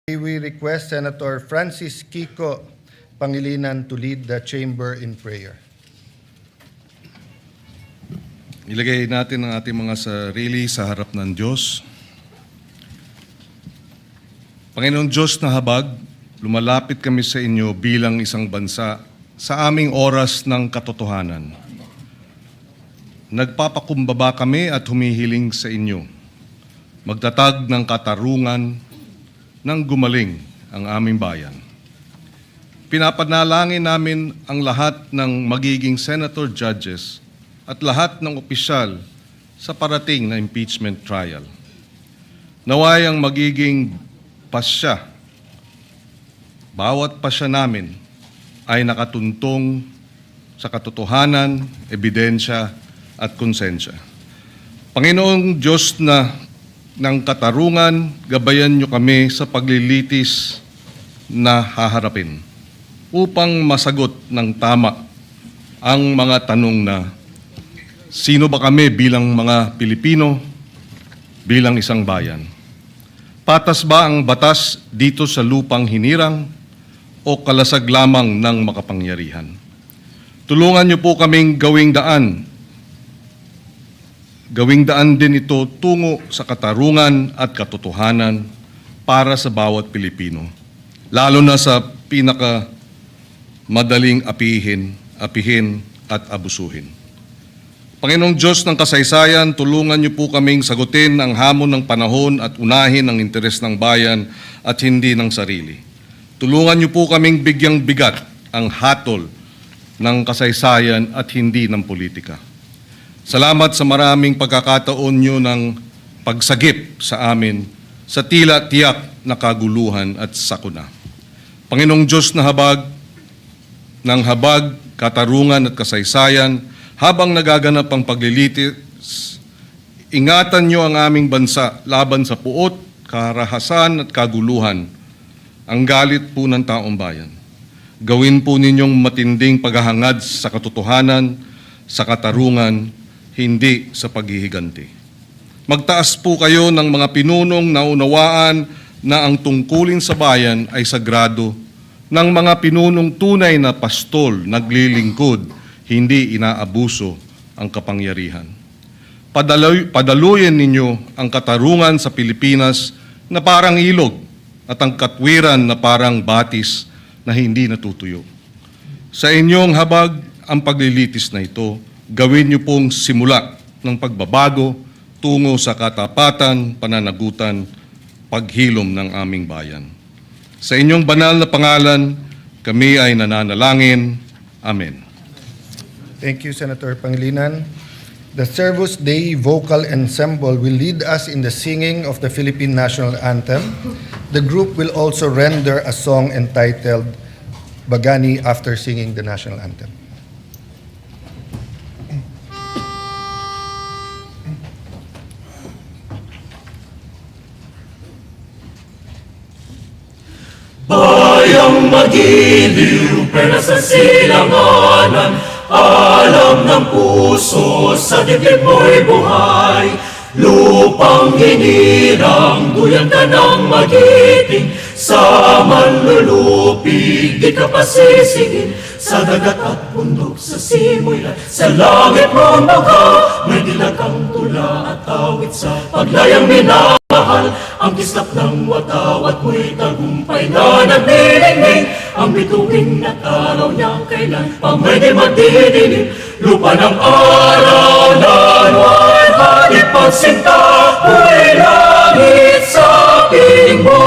We request Senator Francis Kiko Pangilinan to lead the chamber in prayer. Ilagay natin ang ating mga sarili sa harap ng Diyos. Panginoong Diyos na habag, lumalapit kami sa inyo bilang isang bansa sa aming oras ng katotohanan. Nagpapakumbaba kami at humihiling sa inyo. Magtatag ng katarungan nang gumaling ang aming bayan. Pinapanalangin namin ang lahat ng magiging senator judges at lahat ng opisyal sa parating na impeachment trial. Naway ang magiging pasya, bawat pasya namin ay nakatuntong sa katotohanan, ebidensya at konsensya. Panginoong Diyos na ng katarungan, gabayan niyo kami sa paglilitis na haharapin upang masagot ng tama ang mga tanong na sino ba kami bilang mga Pilipino, bilang isang bayan? Patas ba ang batas dito sa lupang hinirang o kalasag lamang ng makapangyarihan? Tulungan niyo po kaming gawing daan din ito tungo sa katarungan at katotohanan para sa bawat Pilipino, lalo na sa madaling apihin at abusuhin. Panginoong Diyos ng kasaysayan, tulungan niyo po kaming sagutin ang hamon ng panahon at unahin ang interes ng bayan at hindi ng sarili. Tulungan niyo po kaming bigyang bigat ang hatol ng kasaysayan at hindi ng politika. Salamat sa maraming pagkakataon niyo ng pagsagip sa amin sa tila tiyak na kaguluhan at sakuna. Panginoong Diyos na habag, katarungan at kasaysayan, habang nagaganap ang paglilitis, ingatan niyo ang aming bansa laban sa puot, karahasan at kaguluhan, ang galit po ng taong bayan. Gawin po ninyong matinding paghahangad sa katotohanan, sa katarungan, hindi sa paghihiganti. Magtaas po kayo ng mga pinunong naunawaan na ang tungkulin sa bayan ay sagrado, ng mga pinunong tunay na pastol, naglilingkod, hindi inaabuso ang kapangyarihan. Padaluyin ninyo ang katarungan sa Pilipinas na parang ilog at ang katwiran na parang batis na hindi natutuyo. Sa inyong habag ang paglilitis na ito, gawin niyo pong simula ng pagbabago tungo sa katapatan, pananagutan, paghilom ng aming bayan. Sa inyong banal na pangalan, kami ay nananalangin. Amen. Thank you, Senator Pangilinan. The Servus Dei Vocal Ensemble will lead us in the singing of the Philippine National Anthem. The group will also render a song entitled Bagani after singing the National Anthem. Bayang magiliw, pera sa silanganan, alam ng puso, sa dibdib mo'y buhay. Lupang hinirang, duyan ka ng magiting, sa manlulupig, di ka pasisigin. Sa dagat at bundok, sa simoy at sa langit mo magha, may dilakang tula at awit sa paglayang minamahal. Ang kislap ng watawat mo'y tagumpay na nagdilingning, ang bituin at araw niyang kailan pa may di magdidinig. Lupa ng araw na luwal, hanip pagsinta, mo'y langit sa piling mo.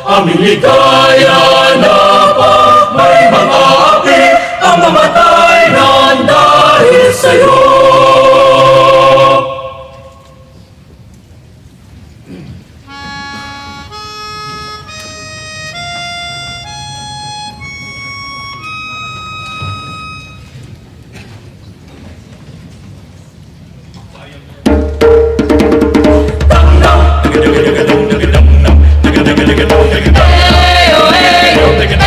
Aming ligaya na pa may mga api, ang mamatay nang dahil sa'yo. Hey, oh, hey, oh.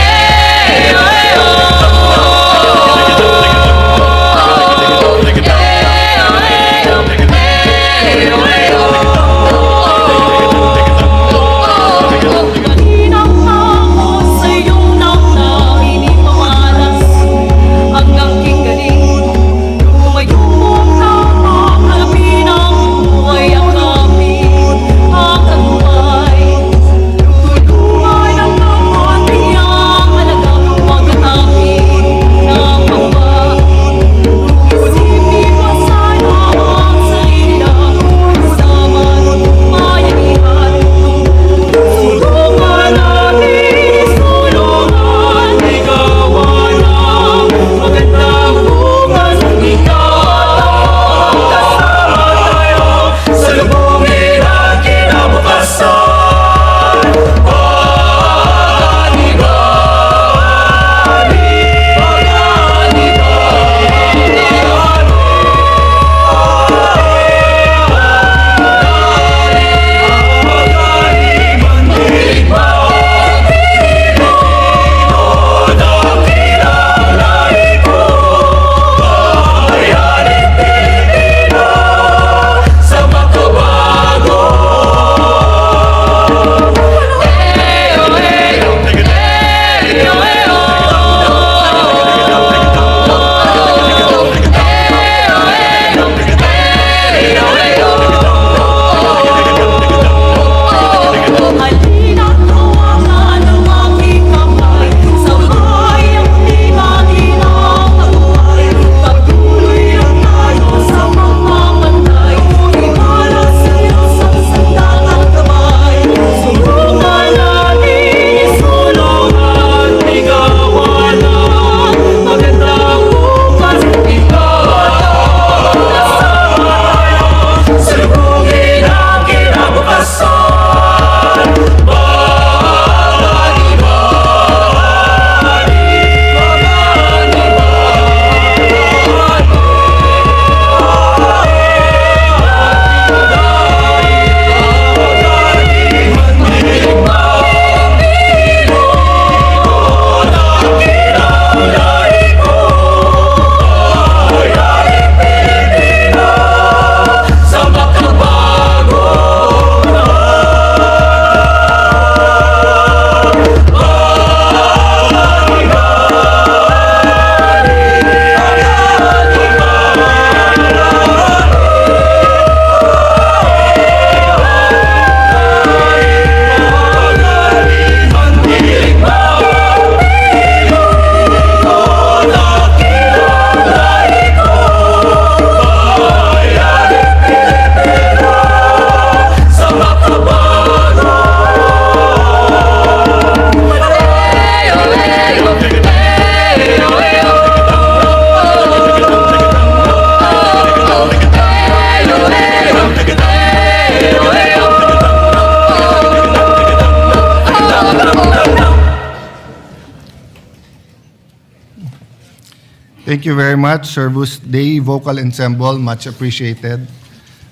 Thank you very much, Servus Dei Vocal Ensemble. Much appreciated.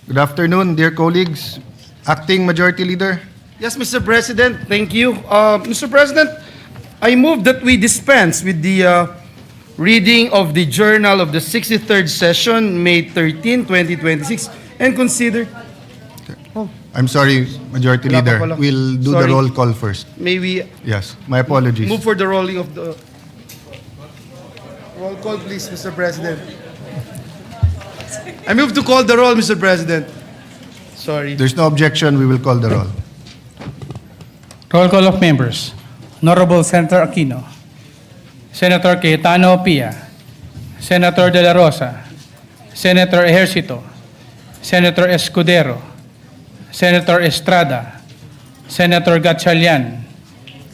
Good afternoon, dear colleagues. Acting Majority Leader. Yes, Mr. President, thank you. Mr. President, I move that we dispense with the reading of the journal of the 63rd session, May 13, 2026, and consider... I'm sorry, Majority Wala pa Leader. pala. We'll do Sorry. the roll call first. May we Yes, my apologies. move for the rolling of the... Roll call, please, Mr. President. I move to call the roll, Mr. President. Sorry. There's no objection, we will call the roll. Roll call of members. Honorable Senator Aquino, Senator Cayetano Pia, Senator De La Rosa, Senator Ejercito, Senator Escudero, Senator Estrada, Senator Gatchalian,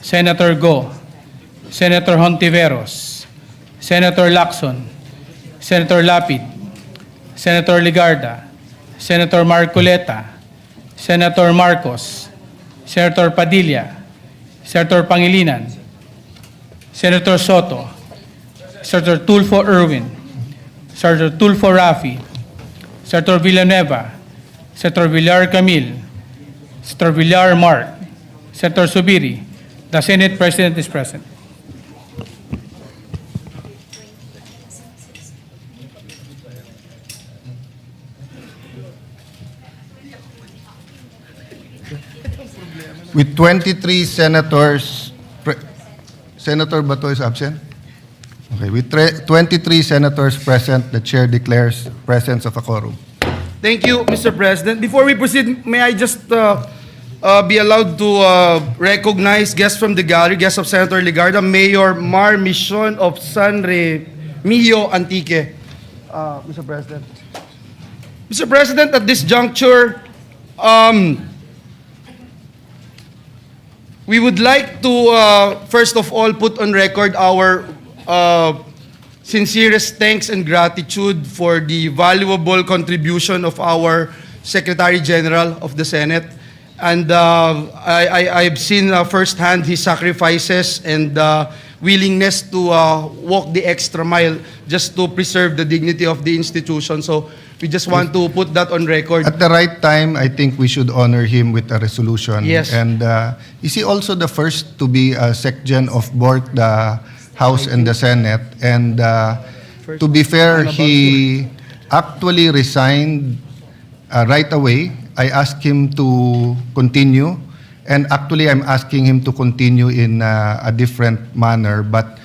Senator Go, Senator Hontiveros, Senator Lacson, Senator Lapid, Senator Ligarda, Senator Marcoleta, Senator Marcos, Senator Padilla, Senator Pangilinan, Senator Soto, Senator Tulfo Erwin, Senator Tulfo Rafi, Senator Villanueva, Senator Villar Camil, Senator Villar Mark, Senator Subiri. The Senate President is present. With 23 senators, Senator Bato is absent? Okay, with 23 senators present, the chair declares presence of a quorum. Thank you, Mr. President. Before we proceed, may I just be allowed to recognize guests from the gallery, guests of Senator Ligarda, Mayor Mar Mission of San Remigio Antique. Mr. President. Mr. President, at this juncture, we would like to, first of all, put on record our sincerest thanks and gratitude for the valuable contribution of our Secretary General of the Senate. And I've seen firsthand his sacrifices and willingness to walk the extra mile just to preserve the dignity of the institution. So we just want to put that on record. At the right time, I think we should honor him with a resolution. Yes. And is he also the first to be a SecGen of both the House and the Senate? And to be fair, he actually resigned right away. I asked him to continue. And actually, I'm asking him to continue in a different manner. But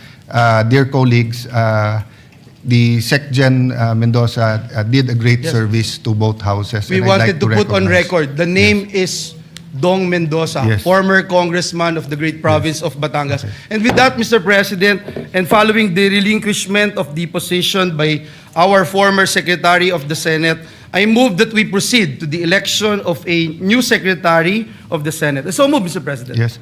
dear colleagues, the SecGen Mendoza did a great Yes. service to both houses. We and I'd wanted like to put on recognize- record, the name is Dong Mendoza, Yes. former congressman of the great province of Batangas. And with that, Mr. President, and following the relinquishment of the position by our former Secretary of the Senate, I move that we proceed to the election of a new Secretary of the Senate. So move, Mr. President. Yes.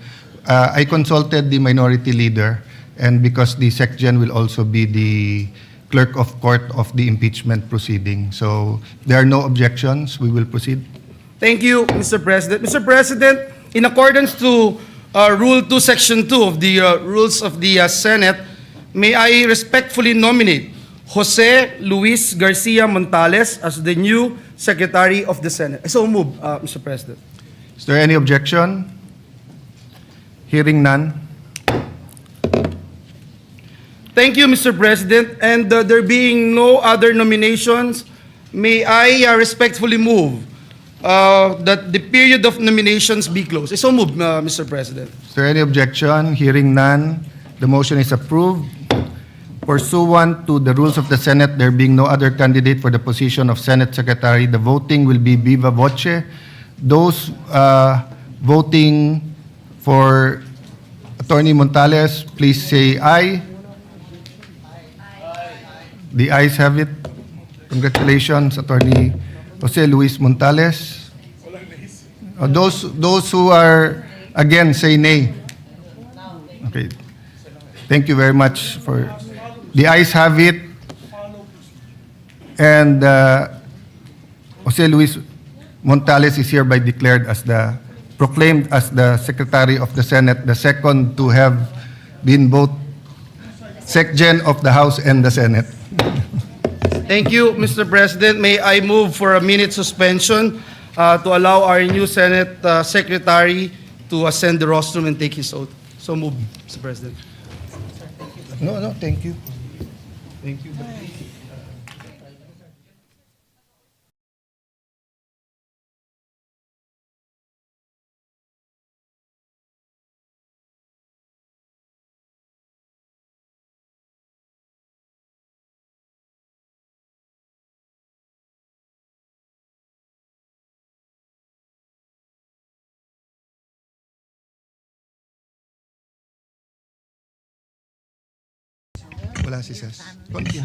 I consulted the minority leader, and because the SecGen will also be the clerk of court of the impeachment proceeding. So there are no objections. We will proceed. Thank you, Mr. President. Mr. President, in accordance to Rule 2, Section 2 of the Rules of the Senate, may I respectfully nominate Jose Luis Garcia Montales as the new Secretary of the Senate. So move, Mr. President. Is there any objection? Hearing none. Thank you, Mr. President. And there being no other nominations, may I respectfully move that the period of nominations be closed. So move, Mr. President. Is there any objection? Hearing none. The motion is approved. Pursuant to the rules of the Senate, there being no other candidate for the position of Senate Secretary, the voting will be viva voce. Those voting for Attorney Montales, please say aye. The ayes have it. Congratulations, Attorney Jose Luis Montales. Those who are against, say nay. Okay. Thank you very much for... The ayes have it. And Jose Luis Montales is hereby declared as proclaimed as the Secretary of the Senate, the second to have been both SecGen of the House and the Senate. Thank you, Mr. President. May I move for a minute suspension to allow our new Senate Secretary to ascend the rostrum and take his oath. So move, Mr. President. No, thank you. Thank you. Wala si Ses. Okay.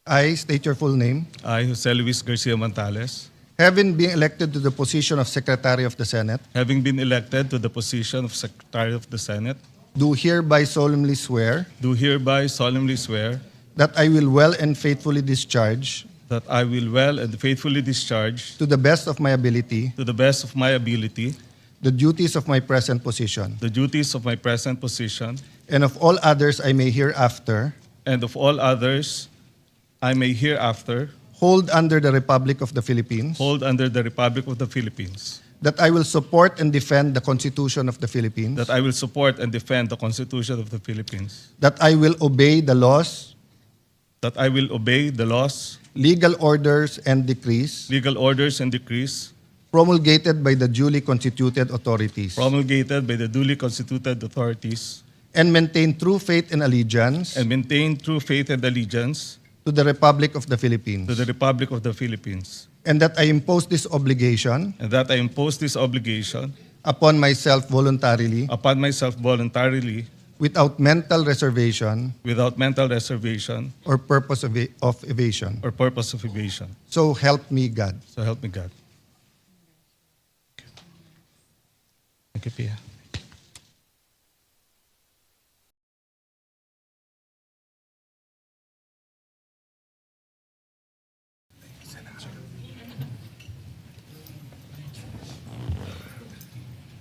I state your full name. I, Jose Luis Garcia Montales, Having been elected to the position of Secretary of the Senate, having been elected to the position of Secretary of the Senate, do hereby solemnly swear do hereby solemnly swear that I will well and faithfully discharge, that I will well and faithfully discharge, to the best of my ability, to the best of my ability, the duties of my present position, the duties of my present position, and of all others I may hereafter and of all others I may hereafter hold under the Republic of the Philippines, hold under the Republic of the Philippines, that I will support and defend the Constitution of the Philippines, that I will support and defend the Constitution of the Philippines, that I will obey the laws, that I will obey the laws, legal orders, and decrees legal orders, and decrees promulgated by the duly constituted authorities, promulgated by the duly constituted authorities, and maintain true faith and allegiance and maintain true faith and allegiance to the Republic of the Philippines, to the Republic of the Philippines, and that I impose this obligation and that I impose this obligation upon myself voluntarily, upon myself voluntarily, without mental reservation without mental reservation or purpose of evasion. or purpose of evasion. So help me God. So help me God. Thank you, Pia.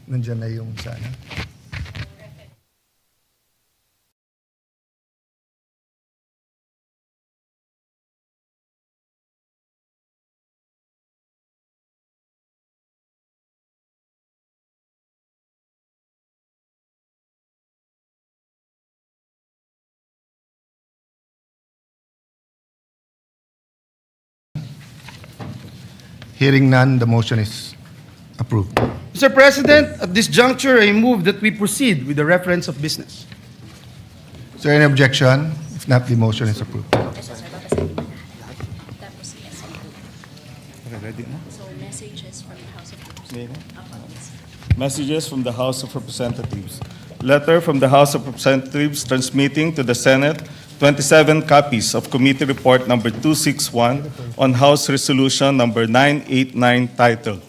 Nandiyan na yung sana. Hearing none, the motion is approved. Mr. President, at this juncture, I move that we proceed with the reference of business. Is there any objection? If not, the motion is approved. Tapos yes. So messages from the House of Representatives. Messages from the House of Representatives. Letter from the House of Representatives transmitting to the Senate 27 copies of Committee Report Number 261 on House Resolution Number 989 titled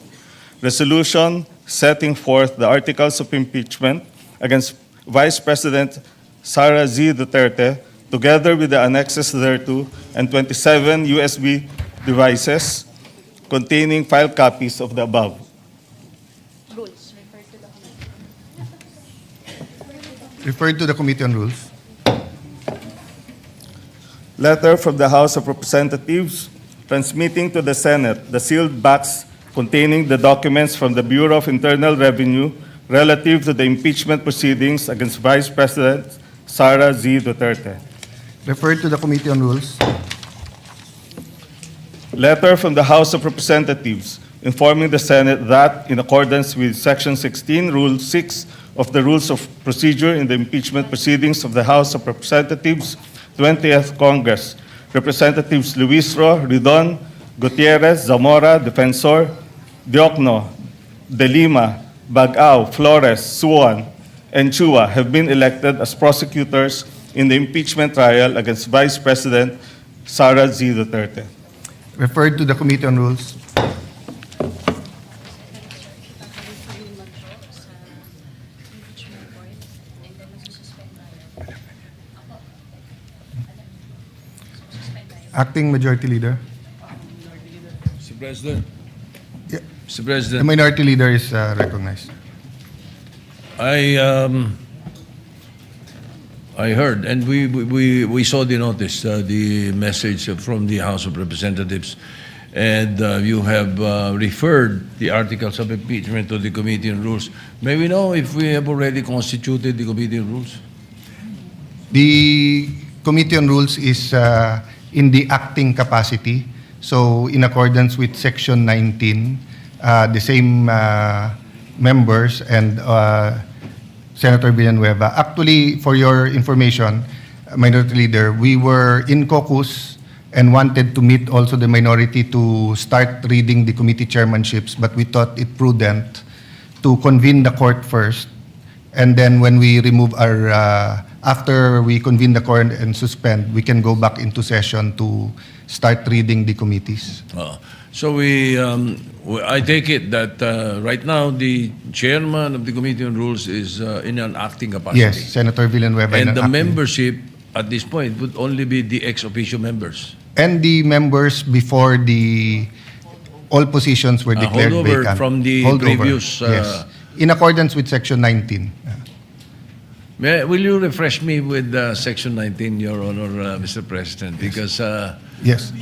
Resolution Setting Forth the Articles of Impeachment against Vice President Sara Duterte, together with the annexes thereto, and 27 USB devices containing file copies of the above. Rules. Referred to the Committee on Rules. Letter from the House of Representatives transmitting to the Senate the sealed box containing the documents from the Bureau of Internal Revenue relative to the impeachment proceedings against Vice President Sara Duterte. Referred to the Committee on Rules. Letter from the House of Representatives informing the Senate that, in accordance with Section 16, Rule 6 of the Rules of Procedure in the impeachment proceedings of the House of Representatives, 20th Congress, Representatives Luis Ro, Ridon, Gutierrez, Zamora, Defensor, Diokno, De Lima, Bagao, Flores, Suwan, and Chua have been elected as prosecutors in the impeachment trial against Vice President Sara Duterte. Referred to the Committee on Rules. Acting Majority Leader. Mr. President. Yeah. Mr. The President. Minority Leader is recognized. I heard, and we saw the notice, the message from the House of Representatives, and you have referred the articles of impeachment to the Committee on Rules. May we know if we have already constituted the Committee on Rules? The Committee on Rules is in the acting capacity. So in accordance with Section 19, the same members and Senator Villanueva. Actually, for your information, Minority Leader, we were in caucus and wanted to meet also the minority to start reading the committee chairmanships, but we thought it prudent to convene the court first, and then when we remove our, after we convene the court and suspend, we can go back into session to start reading the committees. So I take it that right now the chairman of the Committee on Rules is in an acting capacity. Yes, Senator Villanueva. And the acting. membership at this point would only be the ex officio members. And the members before the all positions were declared holdover vacant. from the Holdover, previous, yes. In accordance with Section 19. Will you refresh me with Section 19, Your Honor, Mr. President? Because Yes,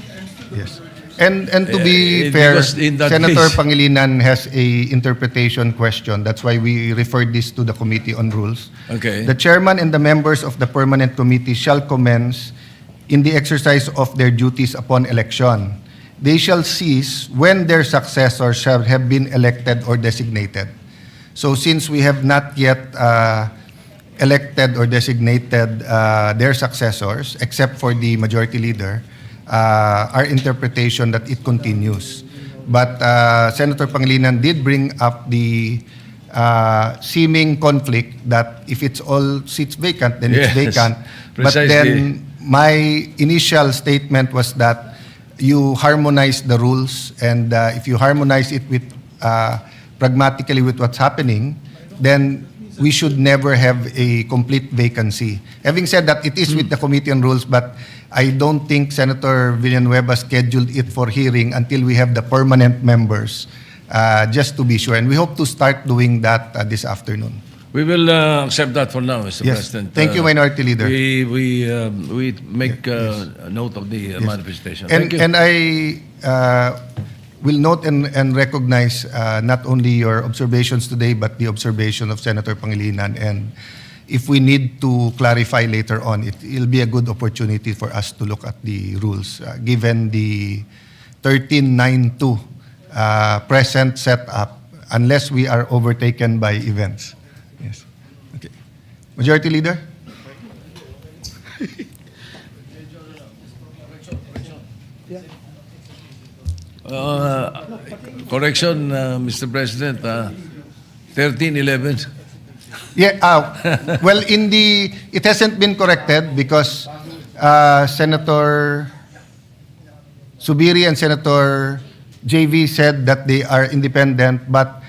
yes. And to be fair, because in that Senator case- Pangilinan has a interpretation question. That's why we referred this to the Committee on Rules. Okay. The chairman and the members of the permanent committee shall commence in the exercise of their duties upon election. They shall cease when their successors shall have been elected or designated. So since we have not yet elected or designated their successors, except for the majority leader, our interpretation that it continues. But Senator Pangilinan did bring up the seeming conflict that if it's all seats vacant, then Yes, it's vacant. But precisely. then my initial statement was that you harmonize the rules, and if you harmonize it with pragmatically with what's happening, then we should never have a complete vacancy. Having said that, it is with the Committee on Rules, but I don't think Senator Villanueva scheduled it for hearing until we have the permanent members, just to be sure. And we hope to start doing that this afternoon. we will accept that for now, Mr. Yes. President. Thank you, Minority Leader. We make a note of the manifestation. Thank you. And I will note and recognize not only your observations today, but the observation of Senator Pangilinan. And if we need to clarify later on, it'll be a good opportunity for us to look at the rules, given the 1392 present setup, unless we are overtaken by events. Yes. Okay. Majority Leader? Correction, Mr. President, 1311. Yeah, well, it hasn't been corrected because Senator Subiri and Senator JV said that they are independent, but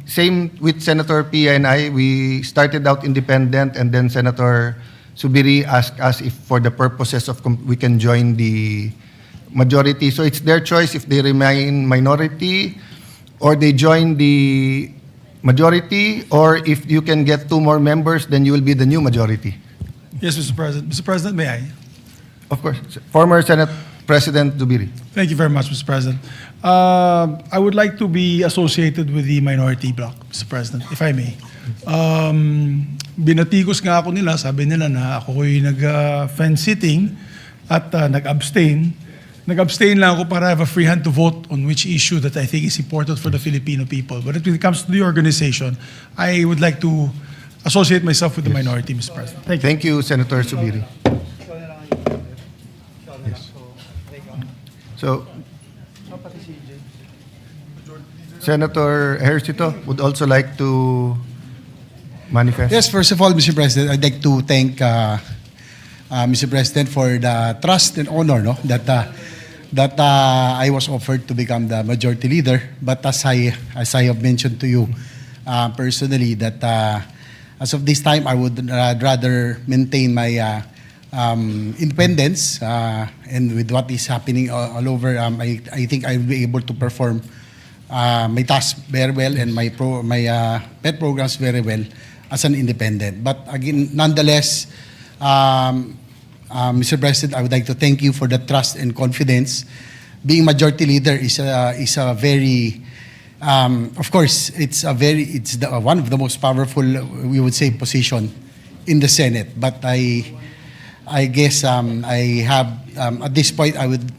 same with Senator Pia and I, we started out independent, and then Senator Subiri asked us if for the purposes of we can join the majority. So it's their choice if they remain minority or they join the majority, or if you can get 2 more members, then you will be the new majority. Yes, Mr. President. Mr. President, may I? Of course. Former Senate President Dubiri. Thank you very much, Mr. President. I would like to be associated with the minority bloc, Mr. President, if I may. Binatikos nga ako nila, sabi nila na ako yung nag-fence sitting at nag-abstain. Nag-abstain lang ako para have a free hand to vote on which issue that I think is important for the Filipino people. But when it comes to the organization, I would like to associate myself with the minority, Mr. President. Thank you. Thank you, Senator Subiri. Yes. So, Senator Ejercito would also like to manifest. Yes, first of all, Mr. President, I'd like to thank Mr. President for the trust and honor that I was offered to become the majority leader. But as I have mentioned to you personally, that as of this time, I would rather maintain my independence, and with what is happening all over, I think I will be able to perform my task very well and my pet programs very well as an independent. But again, nonetheless, Mr. President, I would like to thank you for the trust and confidence. Being majority leader is a very, of course, it's one of the most powerful, we would say, position in the Senate. But I guess I have at this point I would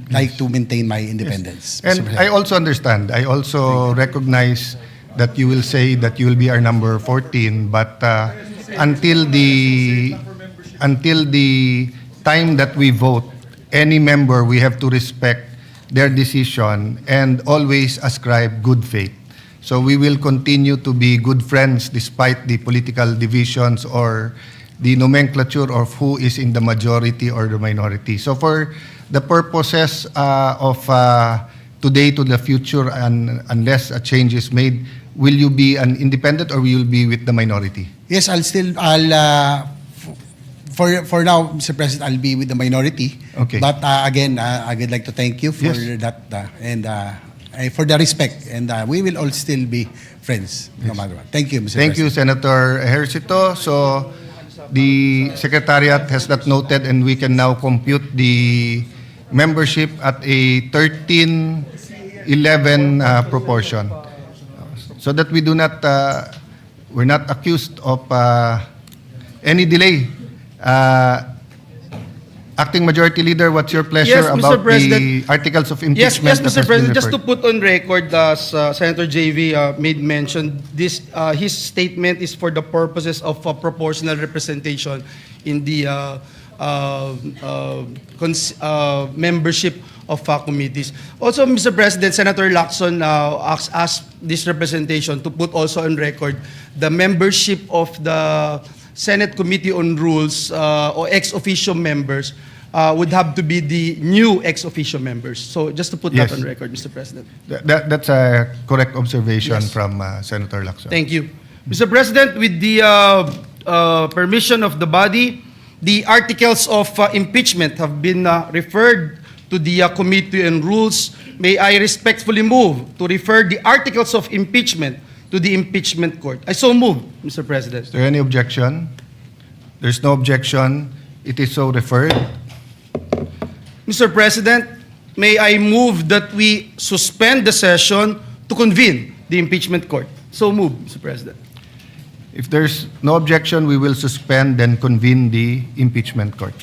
like to maintain my independence. Mr. And President. I also understand. I also recognize that you will say that you will be our number 14, but until the time that we vote, any member, we have to respect their decision and always ascribe good faith. So we will continue to be good friends despite the political divisions or the nomenclature of who is in the majority or the minority. So for the purposes of today to the future, and unless a change is made, will you be an independent or will you be with the minority? Yes, for now, Mr. President, I'll be with the minority. Okay. But again, I would like to thank you for Yes. that and for the respect. And we will all still be friends no matter what. Thank you, Mr. Thank you, President. Senator Ejercito. So the Secretariat has that noted, and we can now compute the membership at a 13-11 proportion. So that we do not, we're not accused of any delay. Acting Majority Leader, what's your pleasure Yes, Mr. about the President. articles of Yes, impeachment? that Mr. has been President, just to referred? put on record, as Senator JV made mention, this his statement is for the purposes of proportional representation in the membership of committees. Also, Mr. President, Senator Lacson asked this representation to put also on record the membership of the Senate Committee on Rules or ex officio members would have to be the new ex officio members. So just to put Yes. that on record, Mr. President. That's a correct observation Yes. from Senator Lacson. Thank you. Mr. President, with the permission of the body, the articles of impeachment have been referred to the Committee on Rules. May I respectfully move to refer the articles of impeachment to the impeachment court. I so move, Mr. President. Is there any objection? There's no objection. It is so referred. Mr. President, may I move that we suspend the session to convene the impeachment court. So move, Mr. President. If there's no objection, we will suspend and convene the impeachment court.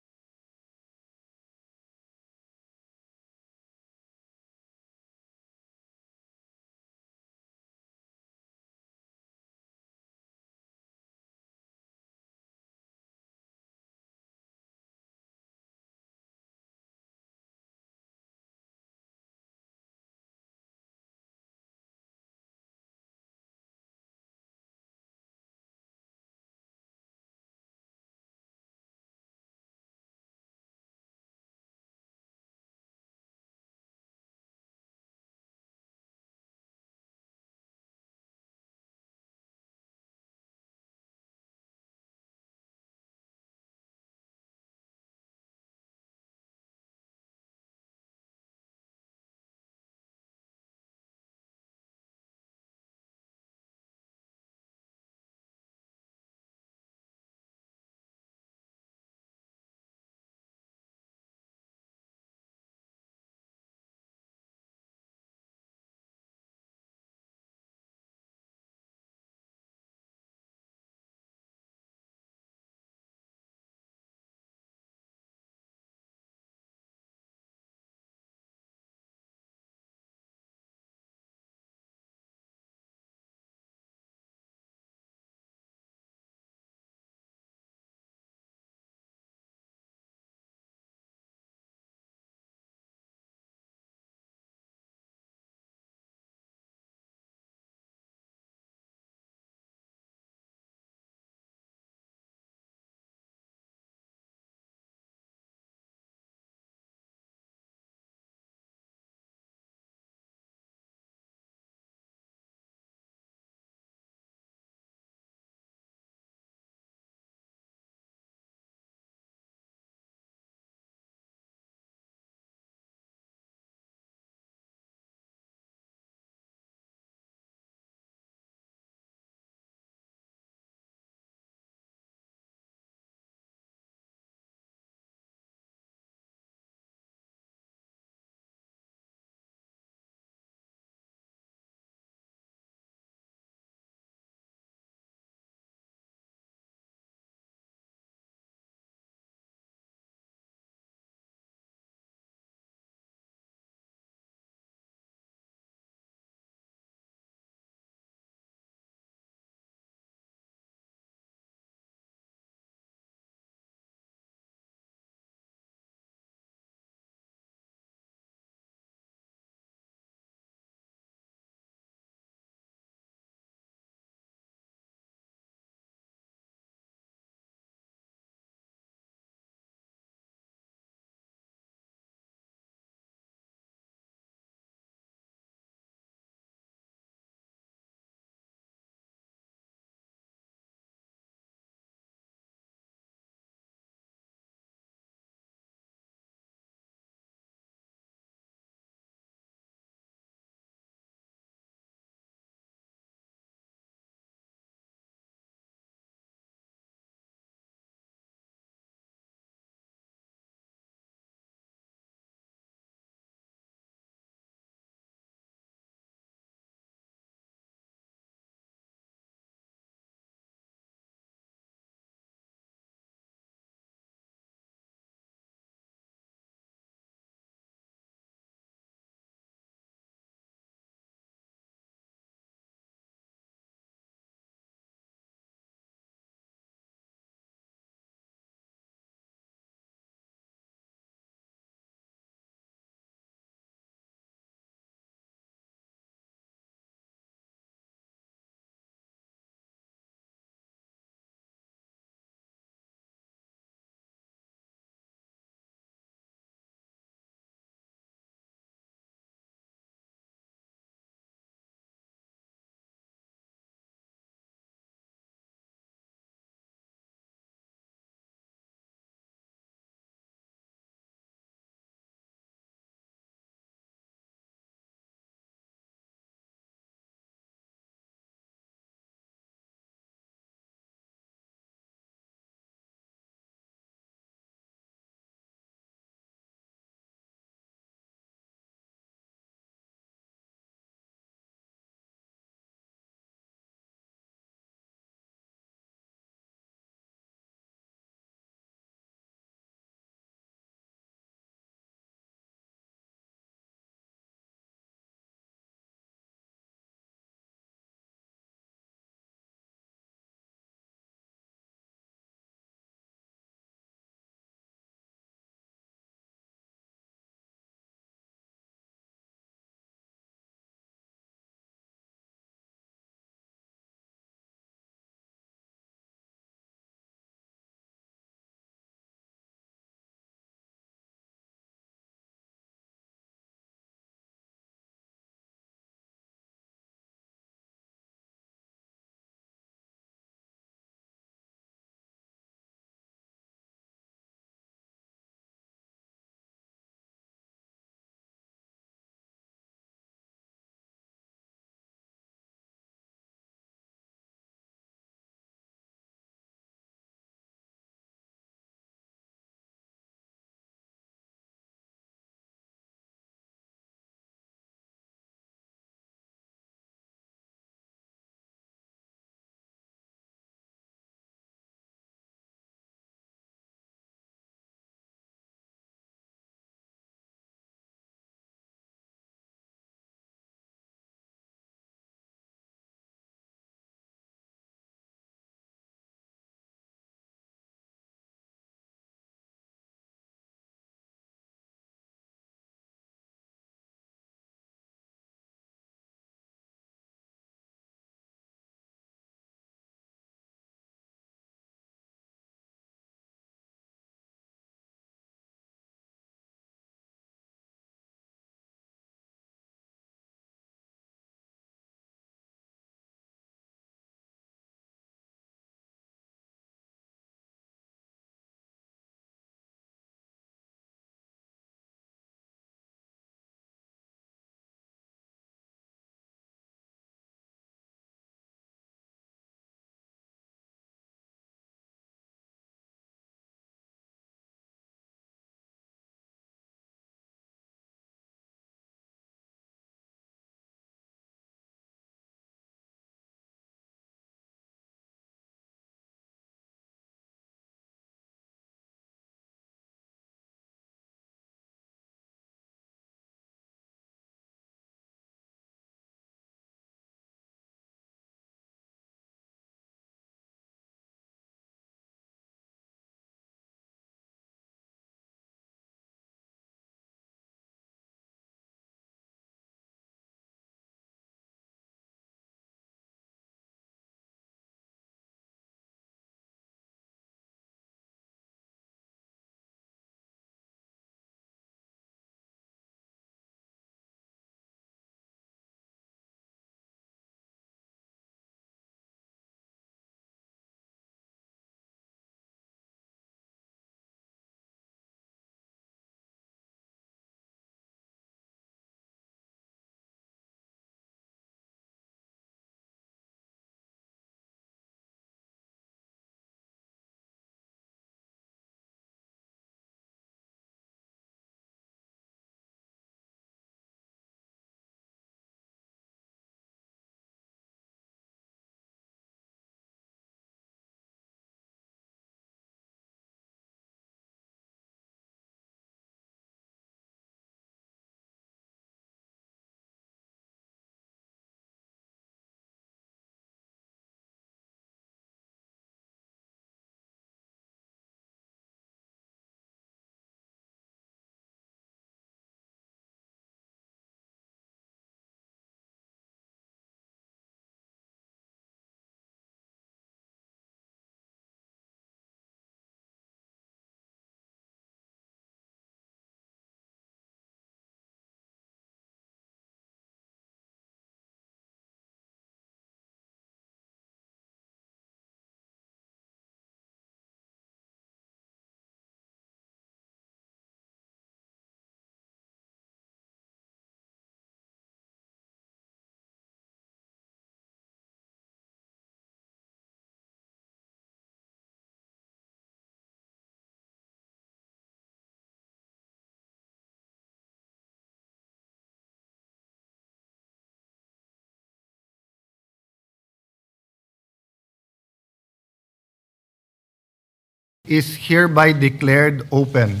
is hereby declared open.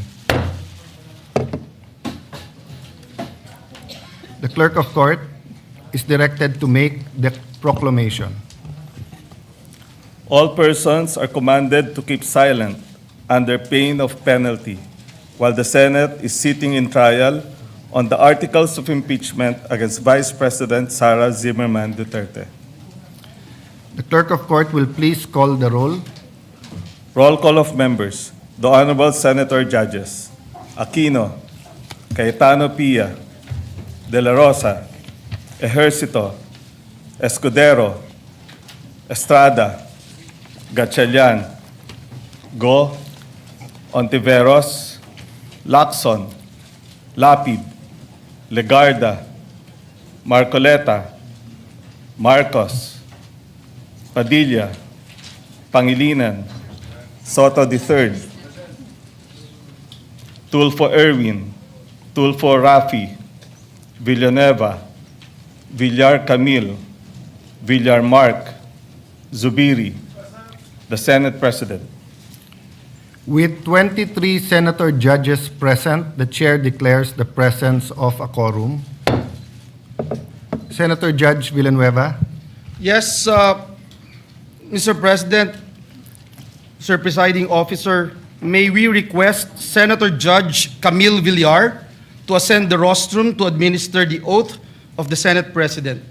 The clerk of court is directed to make the proclamation. All persons are commanded to keep silent under pain of penalty while the Senate is sitting in trial on the articles of impeachment against Vice President Sara Zimmerman Duterte. The clerk of court will please call the roll. Roll call of members. The Honorable Senator Judges: Aquino, Cayetano Pia, De La Rosa, Ejercito, Escudero, Estrada, Gatchalian, Go, Ontiveros, Lacson, Lapid, Legarda, Marcoleta, Marcos, Padilla, Pangilinan, Soto III, Tulfo Erwin, Tulfo Rafi, Villanueva, Villar Camille, Villar Mark, Zubiri, the Senate President. With 23 senator judges present, the chair declares the presence of a quorum. Senator Judge Villanueva. Yes, Mr. President, Sir Presiding Officer, may we request Senator Judge Camille Villar to ascend the rostrum to administer the oath of the Senate President.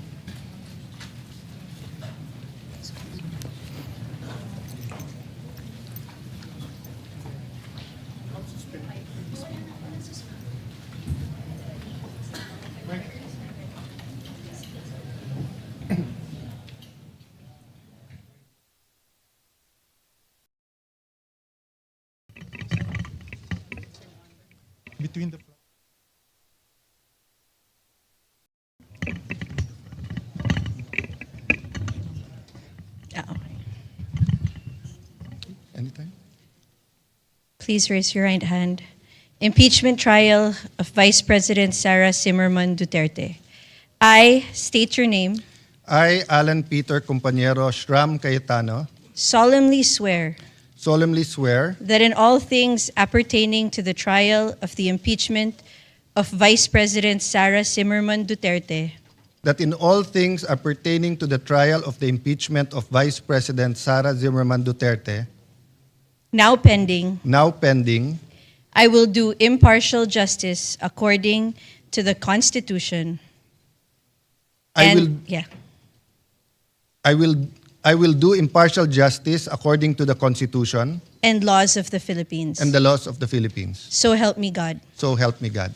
Between the Anytime. Please raise your right hand. Impeachment trial of Vice President Sara Zimmerman Duterte. I state your name, I, Alan Peter Compañero Shram Cayetano, solemnly swear solemnly swear that in all things appertaining to the trial of the impeachment of Vice President Sara Zimmerman Duterte, that in all things appertaining to the trial of the impeachment of Vice President Sara Zimmerman Duterte, now pending, now pending, I will do impartial justice according to the Constitution. I will do impartial justice according to the Constitution and laws of the Philippines. and the laws of the Philippines. So help me God. So help me God.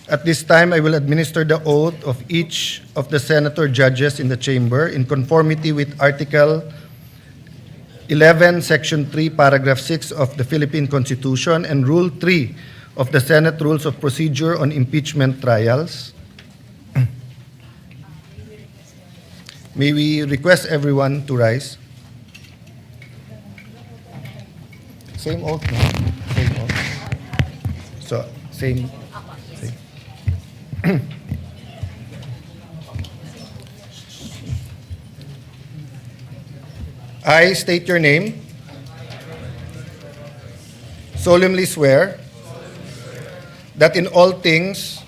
At this time, I will administer the oath of each of the senator judges in the chamber in conformity with Article 11, Section 3, Paragraph 6 of the Philippine Constitution and Rule 3 of the Senate Rules of Procedure on Impeachment Trials. May we request everyone to rise. Same oath, no? Same oath. So, same. I state your name. Solemnly swear that in all things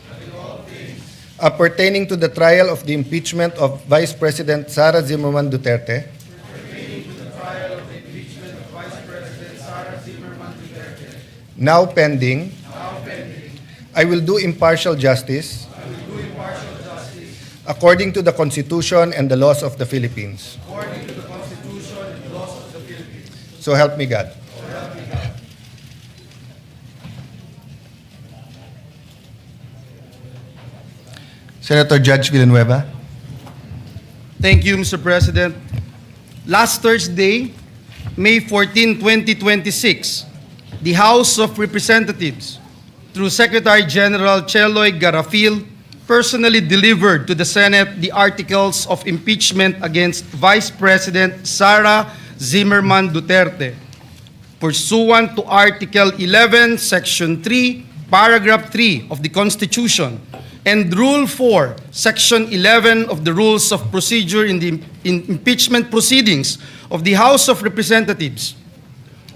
appertaining to the trial of the impeachment of Vice President Sara Zimmerman Duterte, now pending, I will do impartial justice according to the Constitution and the laws of the Philippines. So help me God. Senator Judge Villanueva. Thank you, Mr. President. Last Thursday, May 14, 2026, the House of Representatives, through Secretary General Cheloy Garafil, personally delivered to the Senate the articles of impeachment against Vice President Sara Zimmerman Duterte, pursuant to Article 11, Section 3, Paragraph 3 of the Constitution and Rule 4, Section 11 of the Rules of Procedure in the impeachment proceedings of the House of Representatives.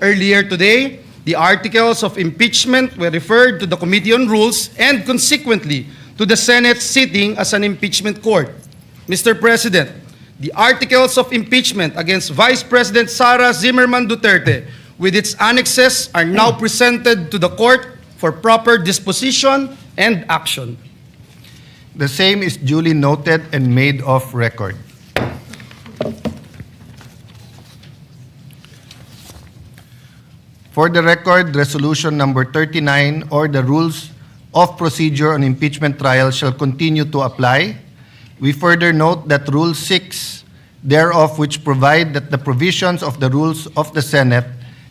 Earlier today, the articles of impeachment were referred to the Committee on Rules and consequently to the Senate sitting as an impeachment court. Mr. President, the articles of impeachment against Vice President Sara Duterte with its annexes are now presented to the court for proper disposition and action. The same is duly noted and made of record. For the record, Resolution Number 39 or the Rules of Procedure on Impeachment Trial shall continue to apply. We further note that Rule 6 thereof, which provide that the provisions of the rules of the Senate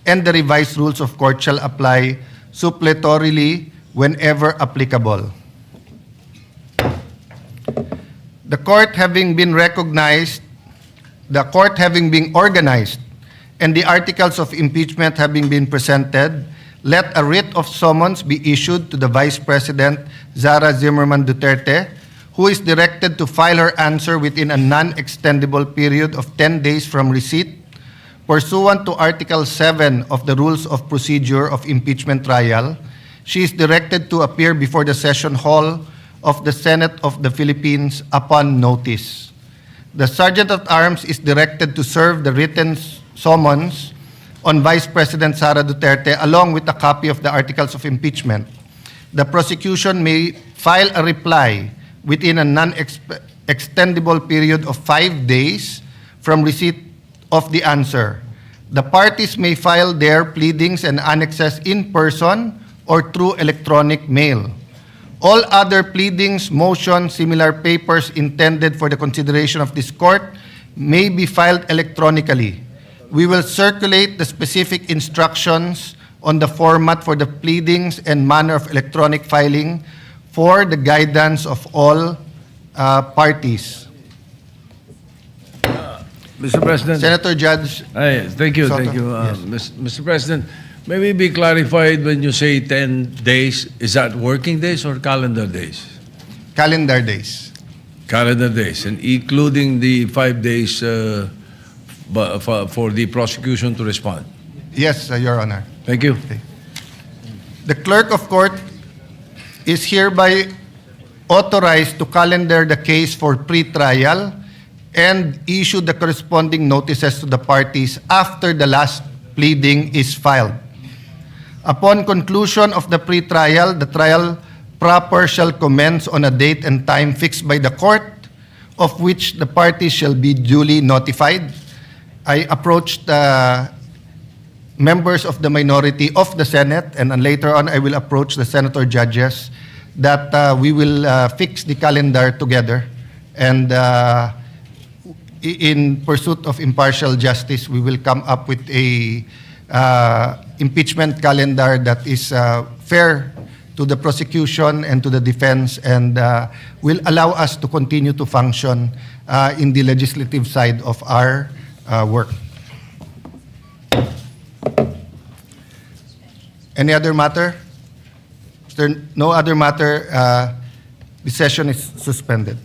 and the revised rules of court shall apply suppletorily whenever applicable. The court having been organized, and the articles of impeachment having been presented, let a writ of summons be issued to the Vice President Sara Duterte, who is directed to file her answer within a non-extendable period of 10 days from receipt. Pursuant to Article 7 of the Rules of Procedure of Impeachment Trial, she is directed to appear before the Session Hall of the Senate of the Philippines upon notice. The Sergeant at Arms is directed to serve the written summons on Vice President Sara Duterte along with a copy of the articles of impeachment. The prosecution may file a reply within a non-extendable period of 5 days from receipt of the answer. The parties may file their pleadings and annexes in person or through electronic mail. All other pleadings, motions, similar papers intended for the consideration of this court may be filed electronically. We will circulate the specific instructions on the format for the pleadings and manner of electronic filing for the guidance of all parties. Mr. President. Senator Judge. Thank you, Soto. thank you. Yes. Mr. President, may we be clarified when you say 10 days, is that working days or calendar days? Calendar days. Calendar days, and including the 5 days for the prosecution to respond. Yes, Your Honor. Thank you. The clerk of court is hereby authorized to calendar the case for pre-trial and issue the corresponding notices to the parties after the last pleading is filed. Upon conclusion of the pre-trial, the trial proper shall commence on a date and time fixed by the court, of which the parties shall be duly notified. I approached members of the minority of the Senate, and then later on I will approach the senator judges that we will fix the calendar together, and in pursuit of impartial justice, we will come up with a impeachment calendar that is fair to the prosecution and to the defense, and will allow us to continue to function in the legislative side of our work. Any other matter? If there no other matter, the session is suspended.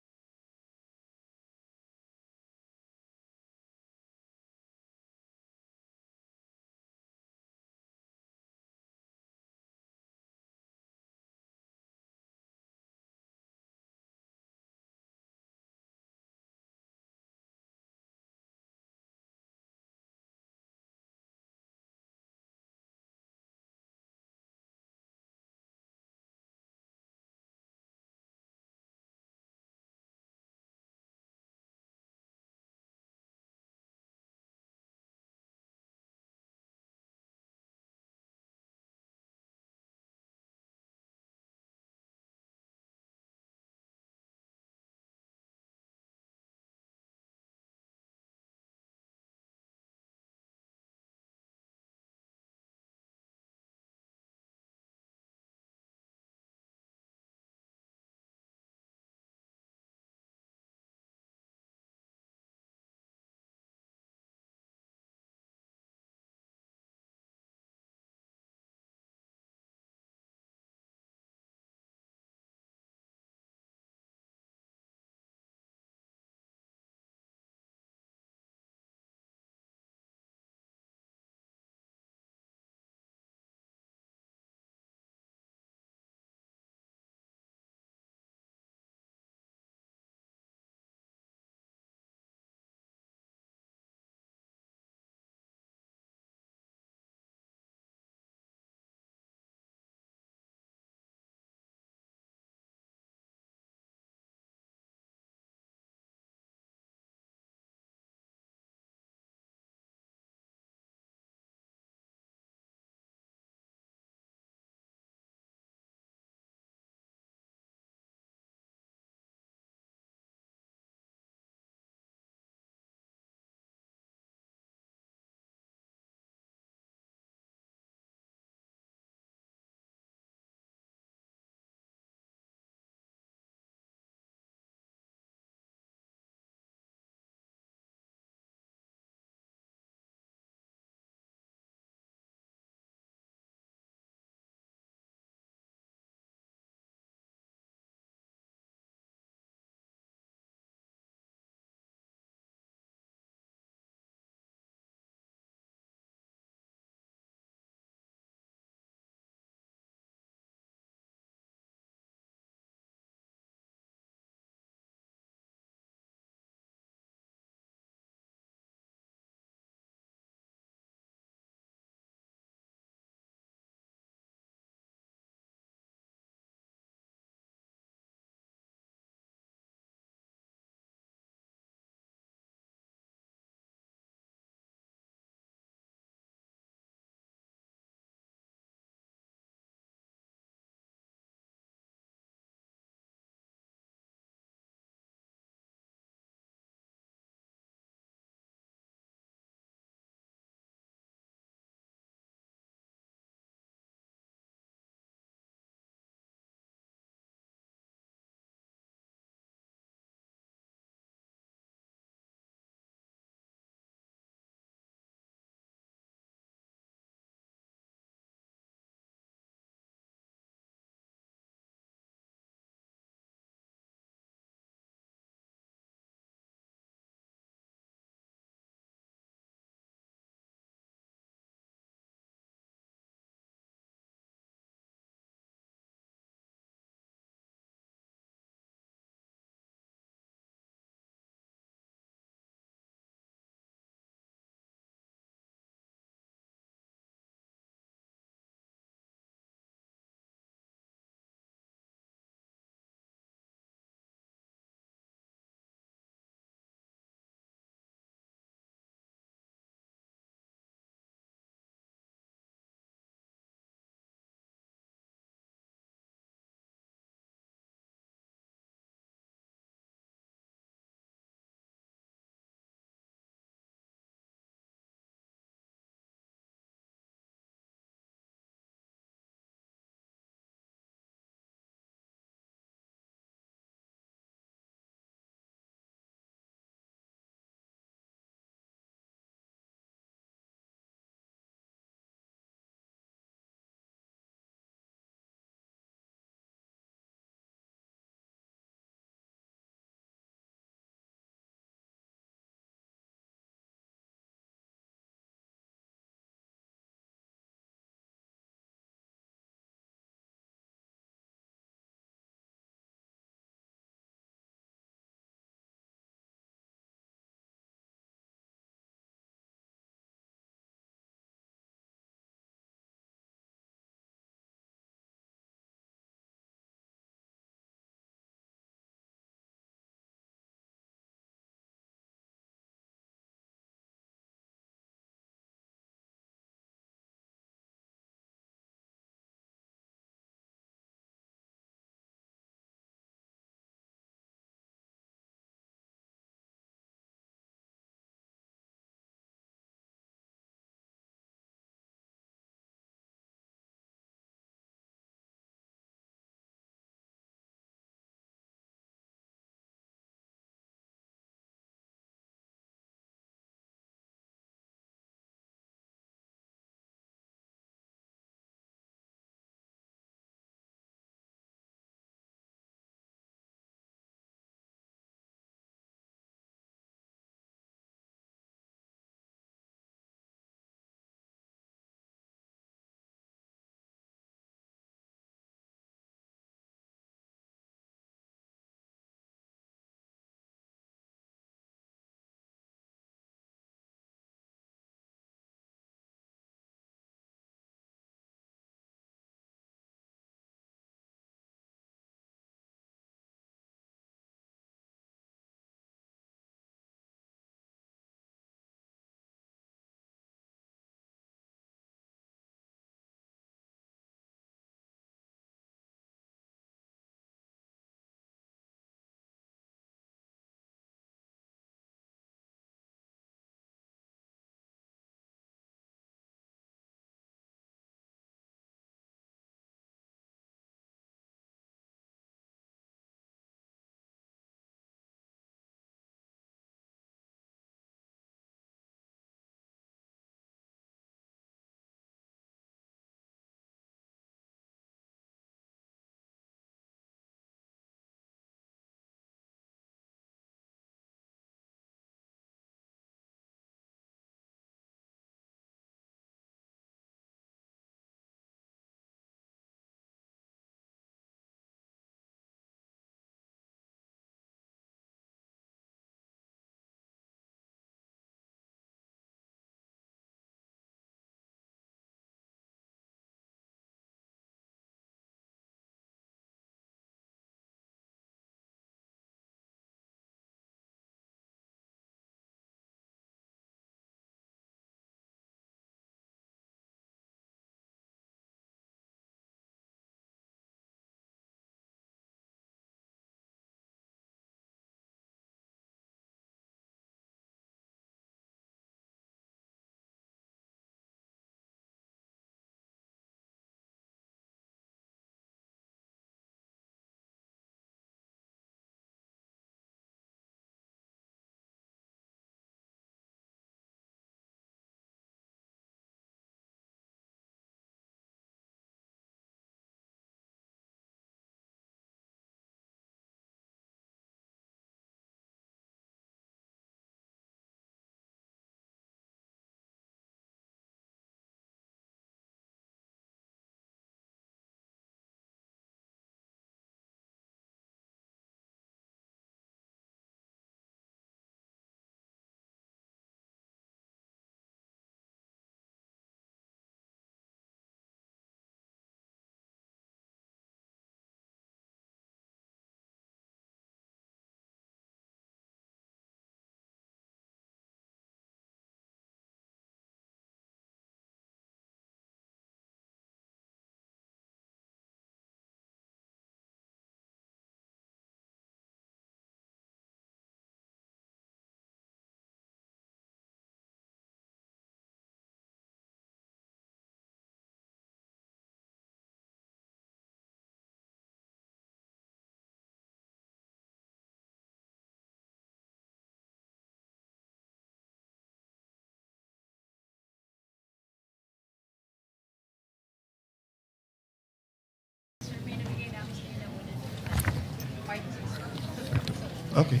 Okay.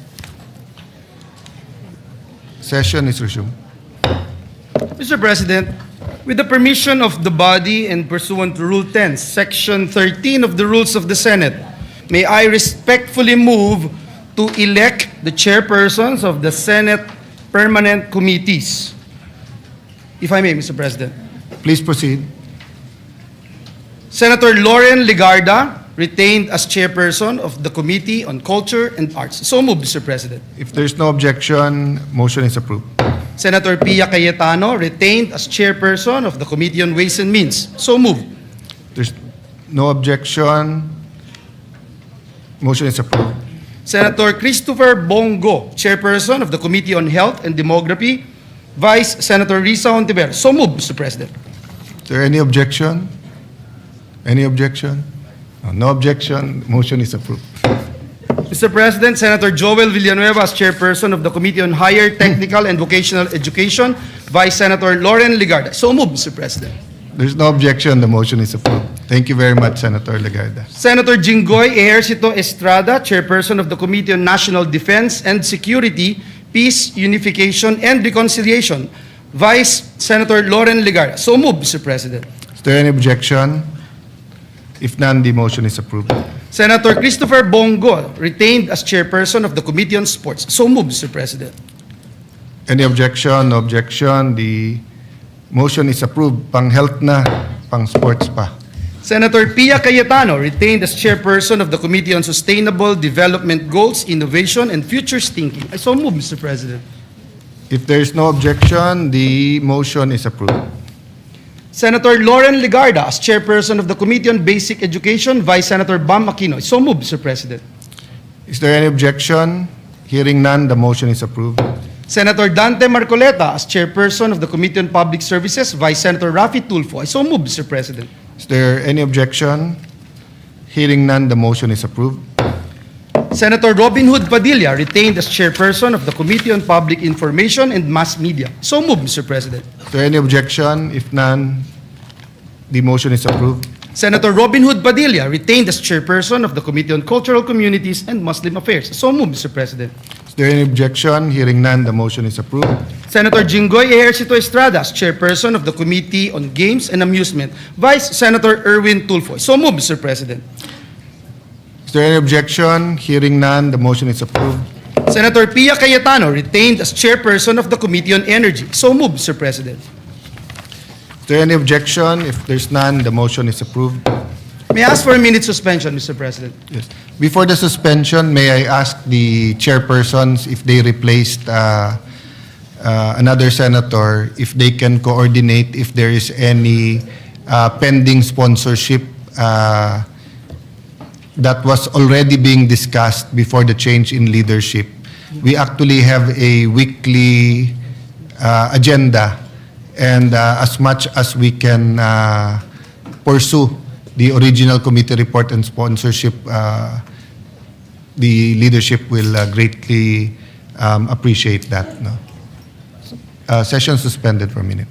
Session is resumed. Mr. President, with the permission of the body and pursuant to Rule 10, Section 13 of the Rules of the Senate, may I respectfully move to elect the chairpersons of the Senate permanent committees. If I may, Mr. President. Please proceed. Senator Lauren Legarda, retained as chairperson of the Committee on Culture and Arts. So moved, Mr. President. If there's no objection, motion is approved. Senator Pia Cayetano, retained as chairperson of the Committee on Ways and Means. So moved. There's no objection, motion is approved. Senator Christopher Bongo, chairperson of the Committee on Health and Demography. Vice Senator Risa Hontiveros. So moved, Mr. President. Is there any objection? Any objection? No objection, motion is approved. Mr. President, Senator Joel Villanueva as chairperson of the Committee on Higher Technical and Vocational Education. Vice Senator Lauren Legarda. So moved, Mr. President. There's no objection, the motion is approved. Thank you very much, Senator Legarda. Senator Jinggoy Ejercito Estrada, chairperson of the Committee on National Defense and Security, Peace, Unification, and Reconciliation. Vice Senator Lauren Legarda. So moved, Mr. President. Is there any objection? If none, the motion is approved. Senator Christopher Bongo, retained as chairperson of the Committee on Sports. So moved, Mr. President. Any objection? No objection. The motion is approved. Pang health na, pang sports pa. Senator Pia Cayetano, retained as chairperson of the Committee on Sustainable Development Goals, Innovation, and Futures Thinking. I so move, Mr. President. If there is no objection, the motion is approved. Senator Lauren Legarda, as chairperson of the Committee on Basic Education. Vice Senator Bam Aquino. I so move, Mr. President. Is there any objection? Hearing none, the motion is approved. Senator Dante Marcoleta, as chairperson of the Committee on Public Services. Vice Senator Rafi Tulfo. I so move, Mr. President. Is there any objection? Hearing none, the motion is approved. Senator Robin Hood Padilla, retained as chairperson of the Committee on Public Information and Mass Media. So moved, Mr. President. Is there any objection? If none, the motion is approved. Senator Robin Hood Padilla, retained as chairperson of the Committee on Cultural Communities and Muslim Affairs. So moved, Mr. President. Is there any objection? Hearing none, the motion is approved. Senator Jinggoy Ejercito Estrada, as chairperson of the Committee on Games and Amusement. Vice Senator Erwin Tulfo. So moved, Mr. President. Is there any objection? Hearing none, the motion is approved. Senator Pia Cayetano, retained as chairperson of the Committee on Energy. So moved, Mr. President. Is there any objection? If there's none, the motion is approved. May I ask for a minute suspension, Mr. President? Yes. Before the suspension, may I ask the chairpersons if they replaced another senator, if they can coordinate if there is any pending sponsorship that was already being discussed before the change in leadership. We actually have a weekly agenda, and as much as we can pursue the original committee report and sponsorship, the leadership will greatly appreciate that. No? Session suspended for a minute.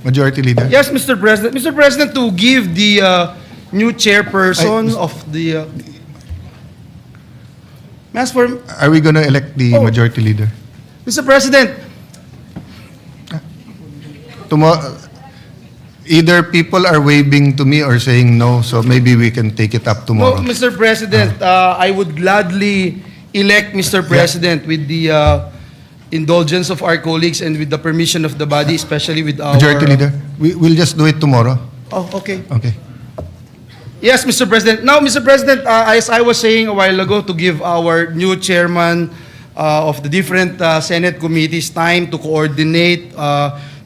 Majority Leader. Yes, Mr. President. Mr. President, to give the new chairperson of the... Mas for... Are we going to elect the Oh. Majority Leader? Mr. President, Tomorrow, either people are waving to me or saying no, so maybe we can take it up no, tomorrow. Mr. President, I would gladly elect Mr. President with the indulgence of our colleagues and with the permission of the body, especially with our... Majority Leader, we'll just do it tomorrow. Oh, okay. Okay. Yes, Mr. President. Now, Mr. President, as I was saying a while ago, to give our new chairman of the different Senate committees time to coordinate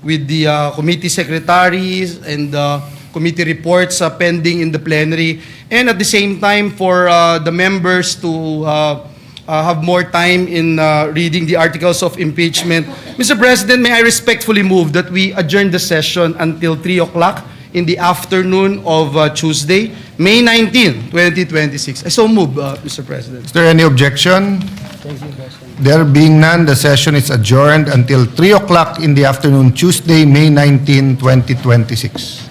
with the committee secretaries and committee reports pending in the plenary, and at the same time for the members to have more time in reading the articles of impeachment. Mr. President, may I respectfully move that we adjourn the session until 3 o'clock in the afternoon of Tuesday, May 19, 2026. I so move, Mr. President. Is there any objection? There being none, the session is adjourned until 3 o'clock in the afternoon, Tuesday, May 19, 2026.